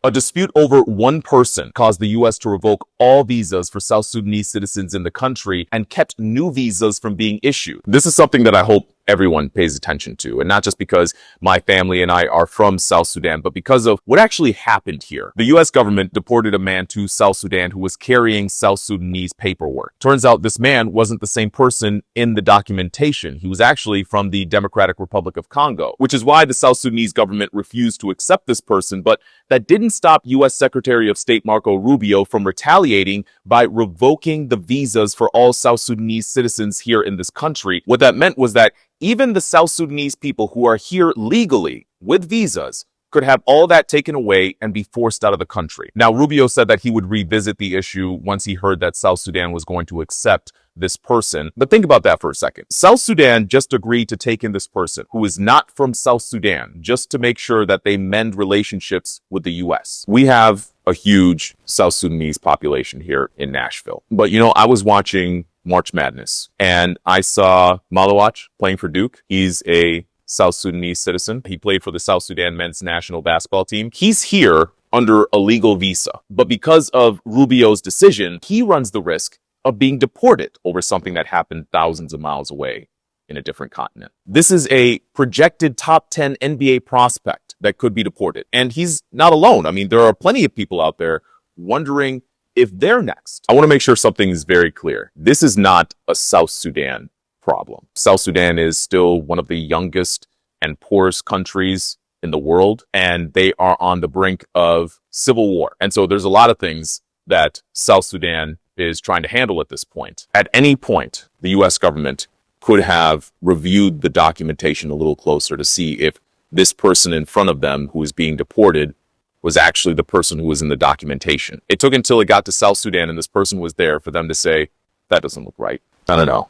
A dispute over one person caused the U.S. to revoke all visas for South Sudanese citizens in the country and kept new visas from being issued. This is something that I hope everyone pays attention to, and not just because my family and I are from South Sudan, but because of what actually happened here. The U.S. government deported a man to South Sudan who was carrying South Sudanese paperwork. Turns out this man wasn't the same person in the documentation. He was actually from the Democratic Republic of Congo, which is why the South Sudanese government refused to accept this person, but that didn't stop U.S. Secretary of State Marco Rubio from retaliating by revoking the visas for all South Sudanese citizens here in this country. What that meant was that even the South Sudanese people who are here legally with visas could have all that taken away and be forced out of the country. Now, Rubio said that he would revisit the issue once he heard that South Sudan was going to accept this person. But think about that for a second. South Sudan just agreed to take in this person who is not from South Sudan just to make sure that they mend relationships with the U.S. We have a huge South Sudanese population here in Nashville. But I was watching March Madness and I saw Maluach playing for Duke. He's a South Sudanese citizen. He played for the South Sudan men's national basketball team. He's here under a legal visa, but because of Rubio's decision, he runs the risk of being deported over something that happened thousands of miles away in a different continent. This is a projected top 10 NBA prospect that could be deported. And he's not alone. I mean, there are plenty of people out there wondering if they're next. I want to make sure something is very clear. This is not a South Sudan problem. South Sudan is still one of the youngest and poorest countries in the world, and they are on the brink of civil war. And so there's a lot of things that South Sudan is trying to handle at this point. At any point, the U.S. government could have reviewed the documentation a little closer to see if this person in front of them who is being deported was actually the person who was in the documentation. It took until it got to South Sudan and this person was there for them to say, that doesn't look right. I don't know.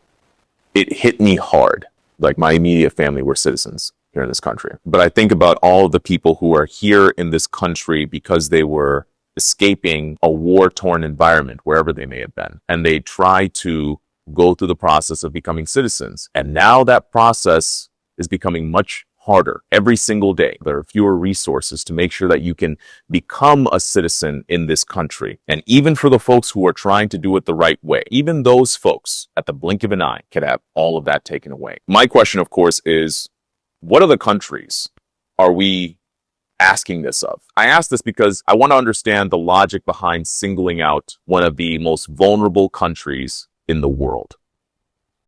It hit me hard. Like, my immediate family were citizens here in this country. But I think about all of the people who are here in this country because they were escaping a war-torn environment, wherever they may have been. And they try to go through the process of becoming citizens. And now that process is becoming much harder every single day. There are fewer resources to make sure that you can become a citizen in this country. And even for the folks who are trying to do it the right way, even those folks at the blink of an eye can have all of that taken away. My question, of course, is what other countries are we asking this of? I ask this because I want to understand the logic behind singling out one of the most vulnerable countries in the world.